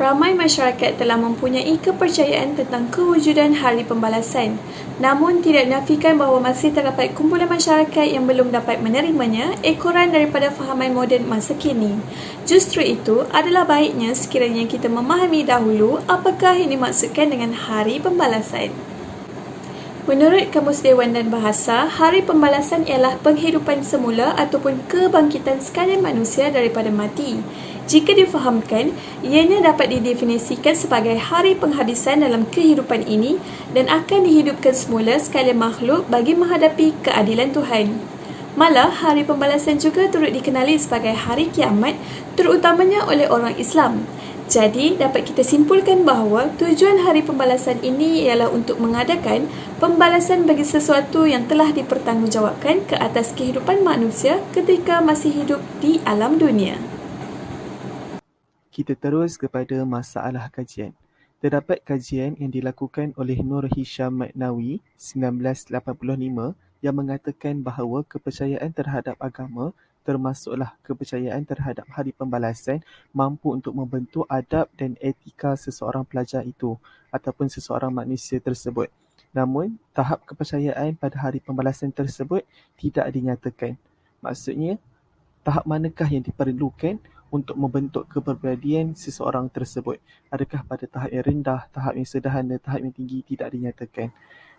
Ramai masyarakat telah mempunyai kepercayaan tentang kewujudan Hari Pembalasan. Namun, tidak dinafikan bahawa masih terdapat kumpulan masyarakat yang belum dapat menerimanya ekoran daripada fahaman moden masa kini. Justru itu, adalah baiknya sekiranya kita memahami dahulu apakah yang dimaksudkan dengan Hari Pembalasan. Menurut Kamus Dewan dan Bahasa, Hari Pembalasan ialah penghidupan semula ataupun kebangkitan sekalian manusia daripada mati. Jika difahamkan, ianya dapat didefinisikan sebagai hari penghabisan dalam kehidupan ini dan akan dihidupkan semula sekalian makhluk bagi menghadapi keadilan Tuhan. Malah, Hari Pembalasan juga turut dikenali sebagai Hari Kiamat, terutamanya oleh orang Islam. Jadi, dapat kita simpulkan bahawa tujuan Hari Pembalasan ini ialah untuk mengadakan pembalasan bagi sesuatu yang telah dipertanggungjawabkan ke atas kehidupan manusia ketika masih hidup di alam dunia. Kita terus kepada masalah kajian. Terdapat kajian yang dilakukan oleh Nur Hisham Maknawi 1985 yang mengatakan bahawa kepercayaan terhadap agama termasuklah kepercayaan terhadap Hari Pembalasan mampu untuk membentuk adab dan etika seseorang pelajar itu ataupun seseorang manusia tersebut. Namun, tahap kepercayaan pada Hari Pembalasan tersebut tidak dinyatakan. Maksudnya, tahap manakah yang diperlukan untuk membentuk kepribadian seseorang tersebut? Adakah pada tahap yang rendah, tahap yang sederhana, tahap yang tinggi? Tidak dinyatakan.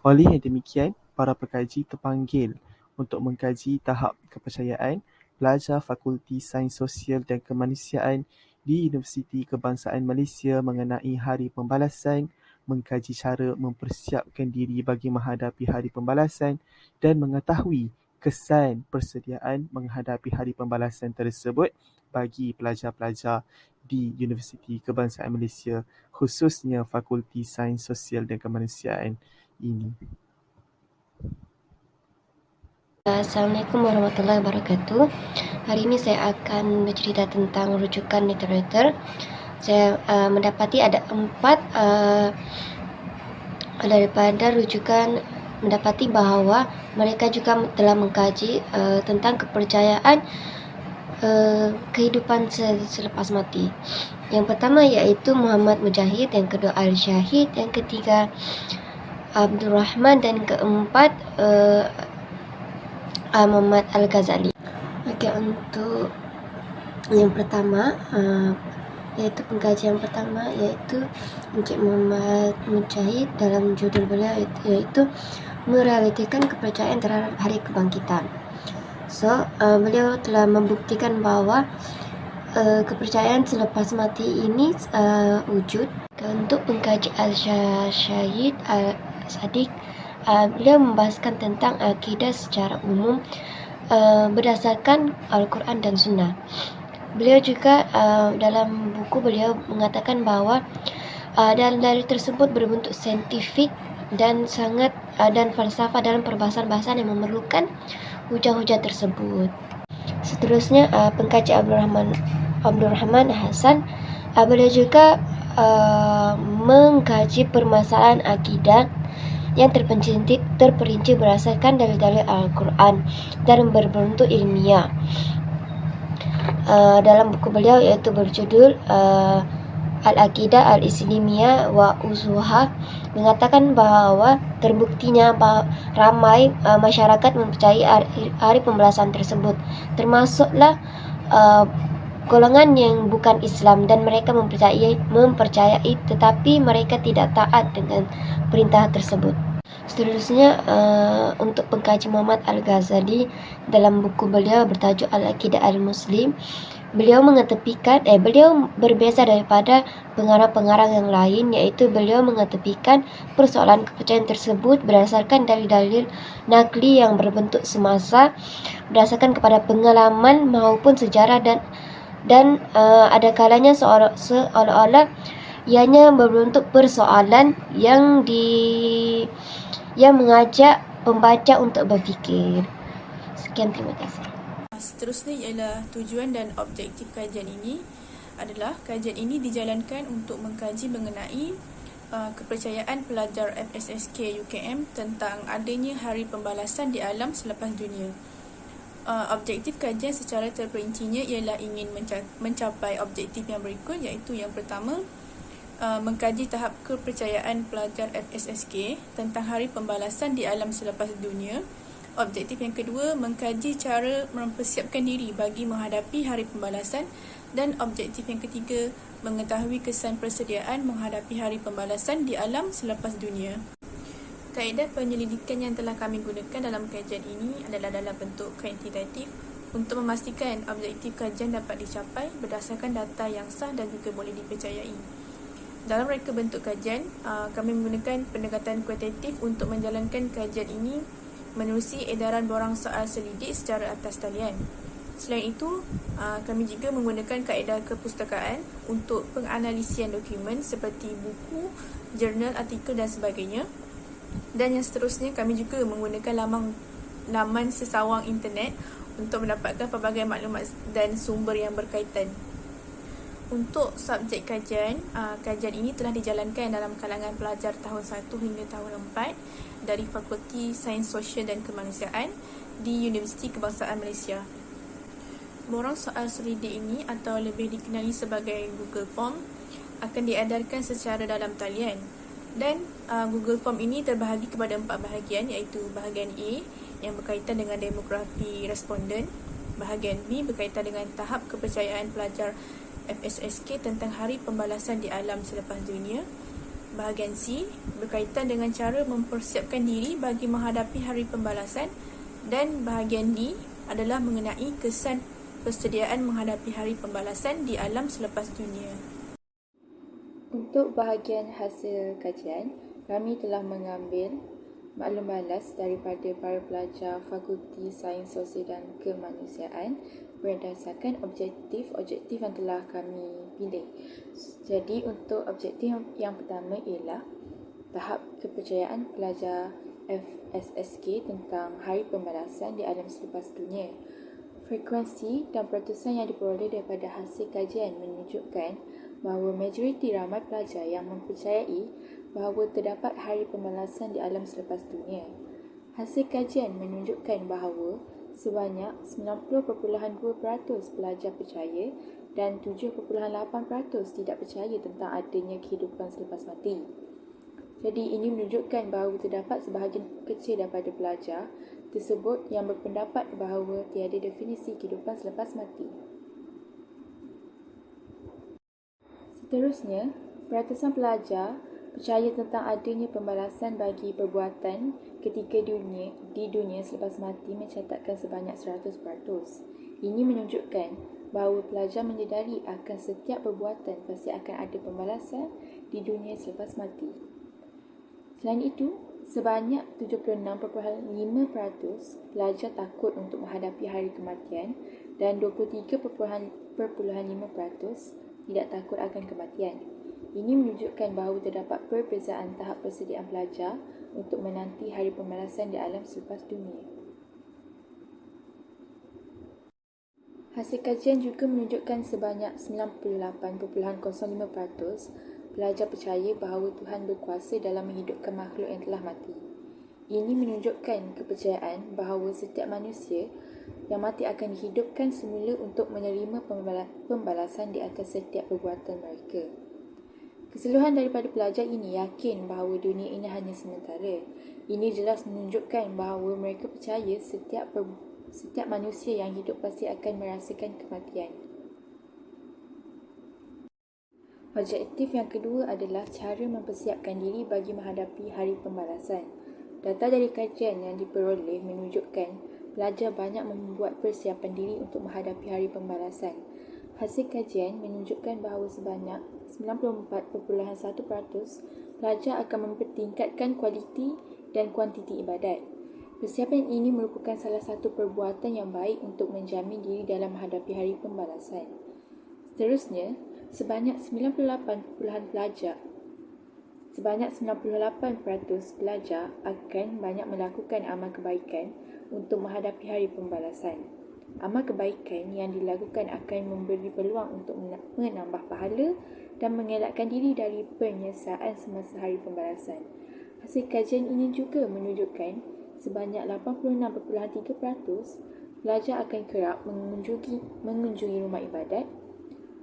Oleh yang demikian, para pekaji terpanggil untuk mengkaji tahap kepercayaan pelajar Fakulti Sains Sosial dan Kemanusiaan di Universiti Kebangsaan Malaysia mengenai Hari Pembalasan, mengkaji cara mempersiapkan diri bagi menghadapi Hari Pembalasan dan mengetahui kesan persediaan menghadapi Hari Pembalasan tersebut bagi pelajar-pelajar di Universiti Kebangsaan Malaysia, khususnya Fakulti Sains Sosial dan Kemanusiaan ini. Assalamualaikum warahmatullahi wabarakatuh. Hari ini saya akan bercerita tentang rujukan literatur. Saya mendapati ada 4 daripada rujukan mendapati bahawa mereka juga telah mengkaji tentang kepercayaan kehidupan selepas mati. Yang pertama iaitu Muhammad Mujahid, yang kedua Al-Syahid, yang ketiga Abdul Rahman, dan keempat Muhammad Al-Ghazali. Okey, untuk yang pertama iaitu pengkajian pertama iaitu Encik Muhammad Mujahid, dalam judul beliau iaitu merealitikan kepercayaan terhadap hari kebangkitan. Beliau telah membuktikan bahawa kepercayaan selepas mati ini wujud. Untuk pengkaji Al-Syahid Al-Sadiq, beliau membahaskan tentang akidah secara umum berdasarkan Al-Quran dan Sunnah. Beliau juga dalam buku beliau mengatakan bahawa dalil-dalil tersebut berbentuk saintifik dan sangat dan falsafah dalam perbahasan-bahasan yang memerlukan hujah-hujah tersebut. Seterusnya pengkaji Abdul Rahman Hasan, beliau juga mengkaji permasalahan akidah yang terperinci berdasarkan dalil-dalil Al-Quran dan berbentuk ilmiah. Dalam buku beliau iaitu berjudul Al-Aqidah Al-Islamiyah wa Usuha, mengatakan bahawa terbuktinya ramai masyarakat mempercayai hari pembalasan tersebut, termasuklah golongan yang bukan Islam, dan mereka mempercayai tetapi mereka tidak taat dengan perintah tersebut. Seterusnya untuk pengkaji Muhammad Al-Ghazali, dalam buku beliau bertajuk Al-Aqidah Al-Muslim, beliau beliau berbeza daripada pengarang-pengarang yang lain, iaitu beliau mengetepikan persoalan kepercayaan tersebut berdasarkan dalil-dalil nakli yang berbentuk semasa, berdasarkan kepada pengalaman maupun sejarah, dan ada kalanya seolah-olah ianya berbentuk persoalan yang mengajak pembaca untuk berfikir. Sekian, terima kasih. Seterusnya ialah tujuan dan objektif kajian ini adalah kajian ini dijalankan untuk mengkaji mengenai kepercayaan pelajar FSSK UKM tentang adanya hari pembalasan di alam selepas dunia. Objektif kajian secara terperincinya ialah ingin mencapai objektif yang berikut, iaitu yang pertama, mengkaji tahap kepercayaan pelajar FSSK tentang Hari Pembalasan di Alam Selepas Dunia. Objektif yang kedua, mengkaji cara mempersiapkan diri bagi menghadapi Hari Pembalasan. Dan objektif yang ketiga, mengetahui kesan persediaan menghadapi Hari Pembalasan di alam selepas dunia. Kaedah penyelidikan yang telah kami gunakan dalam kajian ini adalah dalam bentuk kuantitatif untuk memastikan objektif kajian dapat dicapai berdasarkan data yang sah dan juga boleh dipercayai. Dalam reka bentuk kajian, kami menggunakan pendekatan kuantitatif untuk menjalankan kajian ini menerusi edaran borang soal selidik secara atas talian. Selain itu, kami juga menggunakan kaedah kepustakaan untuk penganalisian dokumen seperti buku, jurnal, artikel dan sebagainya. Dan yang seterusnya, kami juga menggunakan laman sesawang internet untuk mendapatkan pelbagai maklumat dan sumber yang berkaitan. Untuk subjek kajian, kajian ini telah dijalankan dalam kalangan pelajar tahun 1 hingga tahun 4 dari Fakulti Sains Sosial dan Kemanusiaan di Universiti Kebangsaan Malaysia. Borang soal selidik ini atau lebih dikenali sebagai Google Form akan diedarkan secara dalam talian. Dan Google Form ini terbahagi kepada 4 bahagian, iaitu bahagian A yang berkaitan dengan demografi responden, bahagian B berkaitan dengan tahap kepercayaan pelajar FSSK tentang Hari Pembalasan di Alam Selepas Dunia, bahagian C berkaitan dengan cara mempersiapkan diri bagi menghadapi Hari Pembalasan, dan bahagian D adalah mengenai kesan persediaan menghadapi Hari Pembalasan di alam selepas dunia. Untuk bahagian hasil kajian, kami telah mengambil maklum balas daripada para pelajar Fakulti Sains Sosial dan Kemanusiaan berdasarkan objektif yang telah kami pilih. Jadi untuk objektif yang pertama ialah tahap kepercayaan pelajar FSSK tentang Hari Pembalasan di alam selepas dunia. Frekuensi dan peratusan yang diperoleh daripada hasil kajian menunjukkan bahawa majoriti ramai pelajar yang mempercayai bahawa terdapat Hari Pembalasan di alam selepas dunia. Hasil kajian menunjukkan bahawa sebanyak 90.2% pelajar percaya dan 7.8% tidak percaya tentang adanya kehidupan selepas mati. Jadi ini menunjukkan bahawa terdapat sebahagian kecil daripada pelajar tersebut yang berpendapat bahawa tiada definisi kehidupan selepas mati. Seterusnya, peratusan pelajar percaya tentang adanya pembalasan bagi perbuatan ketika di dunia selepas mati mencatatkan sebanyak 100%. Ini menunjukkan bahawa pelajar menyedari akan setiap perbuatan pasti akan ada pembalasan di dunia selepas mati. Selain itu, sebanyak 76.5% pelajar takut untuk menghadapi hari kematian dan 23.5% tidak takut akan kematian. Ini menunjukkan bahawa terdapat perbezaan tahap persediaan pelajar untuk menanti Hari Pembalasan di alam selepas dunia. Hasil kajian juga menunjukkan sebanyak 98.05% pelajar percaya bahawa Tuhan berkuasa dalam menghidupkan makhluk yang telah mati. Ini menunjukkan kepercayaan bahawa setiap manusia yang mati akan dihidupkan semula untuk menerima pembalasan di atas setiap perbuatan mereka. Keseluruhan daripada pelajar ini yakin bahawa dunia ini hanya sementara. Ini jelas menunjukkan bahawa mereka percaya setiap manusia yang hidup pasti akan merasakan kematian. Objektif yang kedua adalah cara mempersiapkan diri bagi menghadapi Hari Pembalasan. Data dari kajian yang diperoleh menunjukkan pelajar banyak membuat persiapan diri untuk menghadapi Hari Pembalasan. Hasil kajian menunjukkan bahawa sebanyak 94.1% pelajar akan mempertingkatkan kualiti dan kuantiti ibadat. Persiapan ini merupakan salah satu perbuatan yang baik untuk menjamin diri dalam menghadapi Hari Pembalasan. Seterusnya, sebanyak 98% pelajar akan banyak melakukan amal kebaikan untuk menghadapi Hari Pembalasan. Amal kebaikan yang dilakukan akan memberi peluang untuk menambah pahala dan mengelakkan diri dari penyesaan semasa Hari Pembalasan. Hasil kajian ini juga menunjukkan sebanyak 86.3% pelajar akan kerap mengunjungi rumah ibadat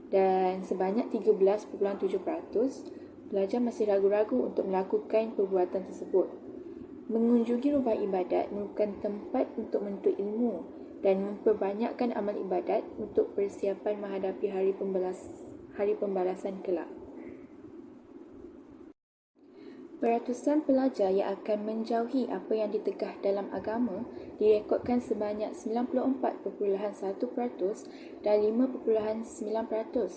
dan sebanyak 13.7% pelajar masih ragu-ragu untuk melakukan perbuatan tersebut. Mengunjungi rumah ibadat merupakan tempat untuk menuntut ilmu dan memperbanyakkan amal ibadat untuk persiapan menghadapi hari pembalasan kelak. Peratusan pelajar yang akan menjauhi apa yang ditegah dalam agama direkodkan sebanyak 94.1% dan 5.9%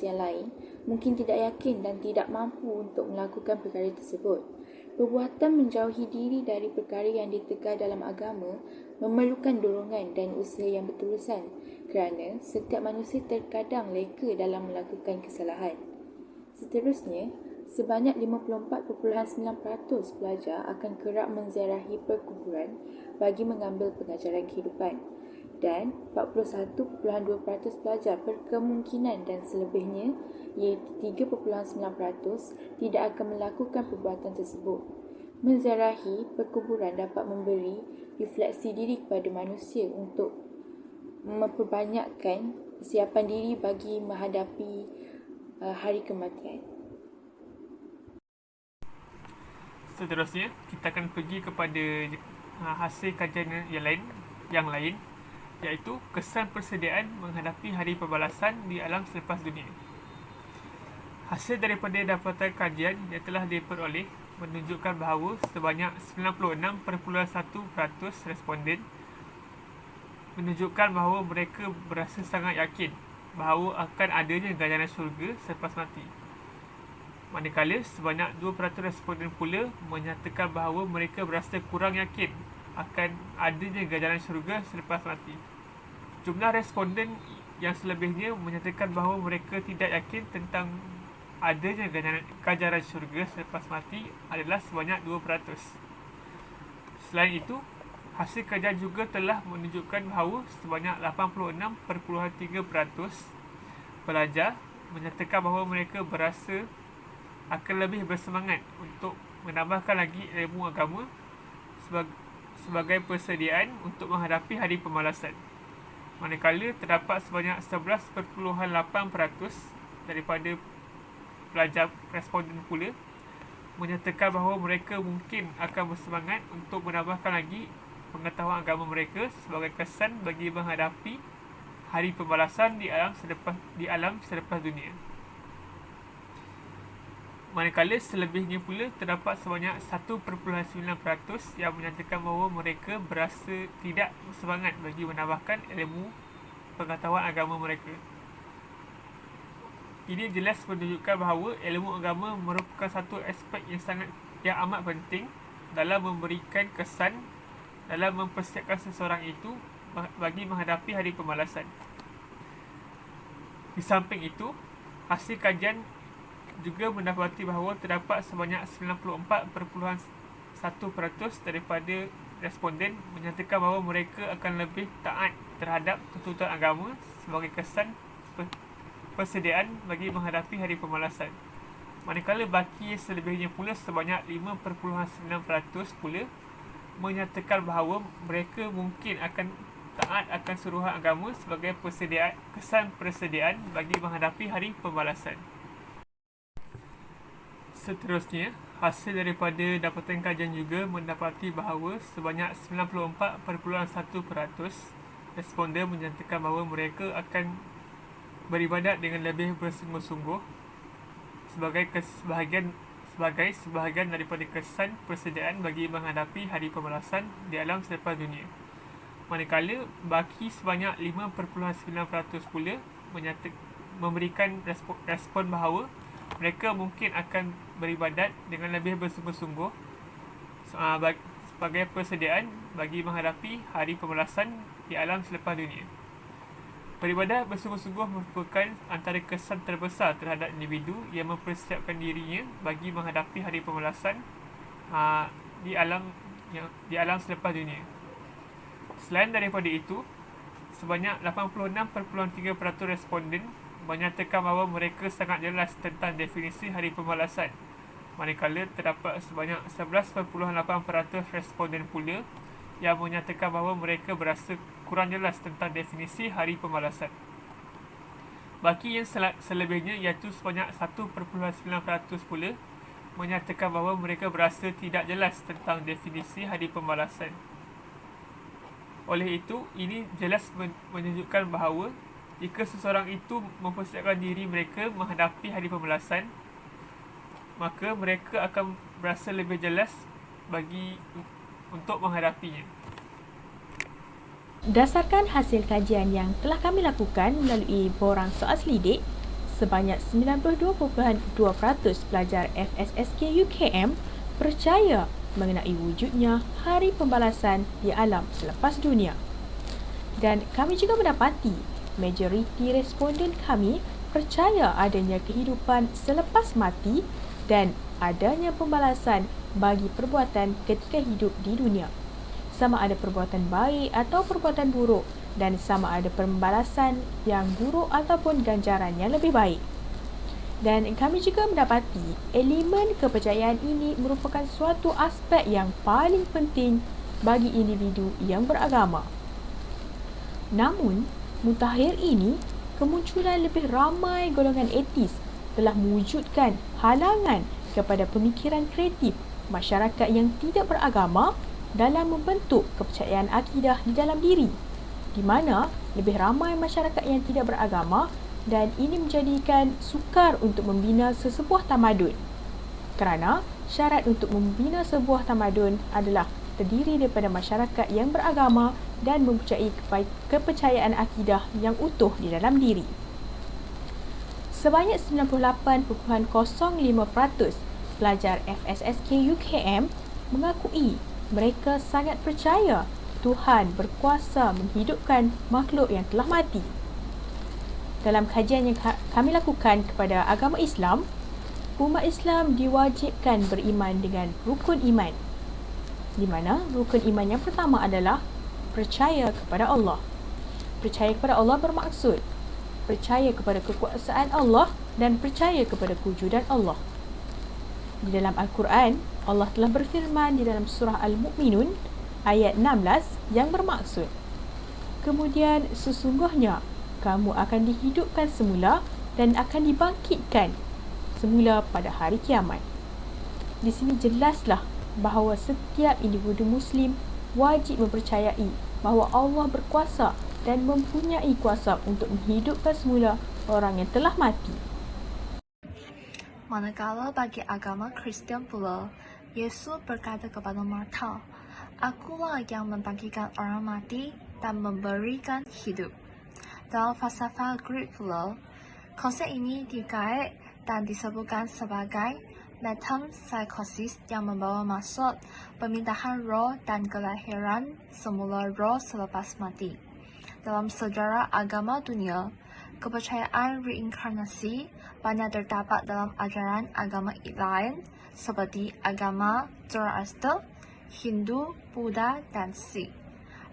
yang lain mungkin tidak yakin dan tidak mampu untuk melakukan perkara tersebut. Perbuatan menjauhi diri dari perkara yang ditegah dalam agama memerlukan dorongan dan usaha yang berterusan kerana setiap manusia terkadang leka dalam melakukan kesalahan. Seterusnya, sebanyak 54.9% pelajar akan kerap menziarahi perkuburan bagi mengambil pengajaran kehidupan dan 41.2% pelajar berkemungkinan dan selebihnya iaitu 3.9% tidak akan melakukan perbuatan tersebut. Menziarahi perkuburan dapat memberi refleksi diri kepada manusia untuk memperbanyakkan persiapan diri bagi menghadapi hari kematian. Seterusnya, kita akan pergi kepada hasil kajian yang lain iaitu kesan persediaan menghadapi hari pembalasan di alam selepas dunia. Hasil daripada dapatan kajian yang telah diperoleh menunjukkan bahawa sebanyak 96.1% responden menunjukkan bahawa mereka berasa sangat yakin bahawa akan adanya ganjaran syurga selepas mati. Manakala sebanyak 2% responden pula menyatakan bahawa mereka berasa kurang yakin akan adanya ganjaran syurga selepas mati. Jumlah responden yang selebihnya menyatakan bahawa mereka tidak yakin tentang adanya ganjaran syurga selepas mati adalah sebanyak 2%. Selain itu, hasil kajian juga telah menunjukkan bahawa sebanyak 86.3% pelajar menyatakan bahawa mereka berasa akan lebih bersemangat untuk menambahkan lagi ilmu agama sebagai persediaan untuk menghadapi hari pembalasan. Manakala terdapat sebanyak 11.8% daripada pelajar responden pula menyatakan bahawa mereka mungkin akan bersemangat untuk menambahkan lagi pengetahuan agama mereka sebagai kesan bagi menghadapi hari pembalasan di alam selepas dunia. Manakala selebihnya pula terdapat sebanyak 1.9% yang menyatakan bahawa mereka berasa tidak bersemangat bagi menambahkan ilmu pengetahuan agama mereka. Ini jelas menunjukkan bahawa ilmu agama merupakan satu aspek yang amat penting dalam memberikan kesan dalam mempersiapkan seseorang itu bagi menghadapi hari pembalasan. Di samping itu, hasil kajian juga mendapati bahawa terdapat sebanyak 94.1% daripada responden menyatakan bahawa mereka akan lebih taat terhadap tuntutan agama sebagai kesan persediaan bagi menghadapi hari pembalasan. Manakala baki selebihnya pula sebanyak 5.9% pula menyatakan bahawa mereka mungkin akan taat akan suruhan agama sebagai kesan persediaan bagi menghadapi hari pembalasan. Seterusnya, hasil daripada dapatan kajian juga mendapati bahawa sebanyak 94.1% responden menyatakan bahawa mereka akan beribadat dengan lebih bersungguh-sungguh sebagai sebahagian daripada kesan persediaan bagi menghadapi hari pembalasan di alam selepas dunia. Manakala baki sebanyak 5.9% pula memberikan respon bahawa mereka mungkin akan beribadat dengan lebih bersungguh-sungguh sebagai persediaan bagi menghadapi hari pembalasan di alam selepas dunia. Beribadat bersungguh-sungguh merupakan antara kesan terbesar terhadap individu yang mempersiapkan dirinya bagi menghadapi hari pembalasan di alam selepas dunia. Selain daripada itu, sebanyak 86.3% responden menyatakan bahawa mereka sangat jelas tentang definisi hari pembalasan. Manakala terdapat sebanyak 11.8% responden pula yang menyatakan bahawa mereka berasa kurang jelas tentang definisi hari pembalasan. Baki yang selebihnya iaitu sebanyak 1.9% pula menyatakan bahawa mereka berasa tidak jelas tentang definisi hari pembalasan. Oleh itu, ini jelas menunjukkan bahawa jika seseorang itu mempersiapkan diri mereka menghadapi hari pembalasan, maka mereka akan berasa lebih jelas untuk menghadapinya. Berdasarkan hasil kajian yang telah kami lakukan melalui borang soal selidik, sebanyak 92.2% pelajar FSSK UKM percaya mengenai wujudnya hari pembalasan di alam selepas dunia. Dan kami juga mendapati majoriti responden kami percaya adanya kehidupan selepas mati dan adanya pembalasan bagi perbuatan ketika hidup di dunia, sama ada perbuatan baik atau perbuatan buruk, dan sama ada pembalasan yang buruk ataupun ganjaran yang lebih baik. Dan kami juga mendapati elemen kepercayaan ini merupakan suatu aspek yang paling penting bagi individu yang beragama. Namun, mutakhir ini, kemunculan lebih ramai golongan etis telah mewujudkan halangan kepada pemikiran kreatif masyarakat yang tidak beragama dalam membentuk kepercayaan akidah di dalam diri, di mana lebih ramai masyarakat yang tidak beragama, dan ini menjadikan sukar untuk membina sesebuah tamadun. Kerana syarat untuk membina sebuah tamadun adalah terdiri daripada masyarakat yang beragama dan mempunyai kepercayaan akidah yang utuh di dalam diri. Sebanyak 98.05% pelajar FSSK UKM mengakui mereka sangat percaya Tuhan berkuasa menghidupkan makhluk yang telah mati. Dalam kajian yang kami lakukan kepada agama Islam, umat Islam diwajibkan beriman dengan rukun iman, di mana rukun iman yang pertama adalah percaya kepada Allah. Percaya kepada Allah bermaksud percaya kepada kekuasaan Allah dan percaya kepada kewujudan Allah. Di dalam Al-Quran, Allah telah berfirman di dalam surah Al-Mu'minun ayat 16 yang bermaksud, kemudian sesungguhnya kamu akan dihidupkan semula dan akan dibangkitkan semula pada hari kiamat. Di sini jelaslah bahawa setiap individu Muslim wajib mempercayai bahawa Allah berkuasa dan mempunyai kuasa untuk menghidupkan semula orang yang telah mati. Manakala bagi agama Kristian pula, Yesus berkata kepada Martha, "Akulah yang membangkitkan orang mati dan memberikan hidup." Dalam falsafah Greek pula, konsep ini dikait dan disebutkan sebagai metempsychosis yang membawa maksud pemindahan roh dan kelahiran semula roh selepas mati. Dalam sejarah agama dunia, kepercayaan reinkarnasi banyak terdapat dalam ajaran agama lain seperti agama Zoroaster, Hindu, Buddha, dan Sikh.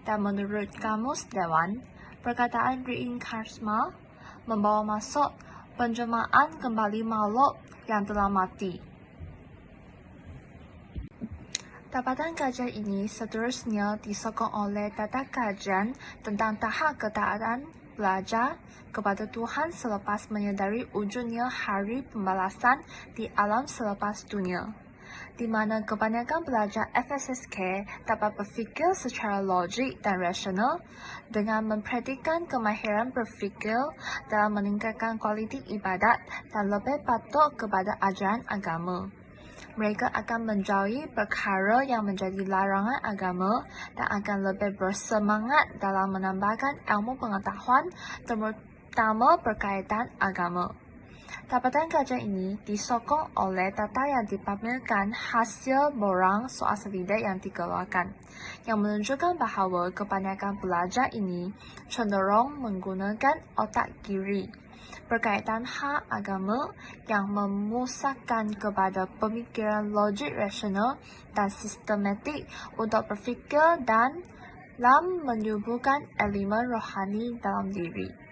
Dan menurut Kamus Dewan, perkataan reinkarnasi membawa maksud penjelmaan kembali makhluk yang telah mati. Dapatan kajian ini seterusnya disokong oleh data kajian tentang tahap ketaatan belajar kepada Tuhan selepas menyadari wujudnya hari pembalasan di alam selepas dunia, di mana kebanyakan pelajar FSSK dapat berfikir secara logik dan rasional dengan mempraktikkan kemahiran berfikir dalam meningkatkan kualiti ibadat dan lebih patuh kepada ajaran agama. Mereka akan menjauhi perkara yang menjadi larangan agama dan akan lebih bersemangat dalam menambahkan ilmu pengetahuan terutama berkaitan agama. Dapatan kajian ini disokong oleh data yang dipamerkan hasil borang soal selidik yang dikeluarkan, yang menunjukkan bahawa kebanyakan pelajar ini cenderung menggunakan otak kiri berkaitan hak agama yang memusatkan kepada pemikiran logik rasional dan sistematik untuk berfikir dan menyuburkan elemen rohani dalam diri.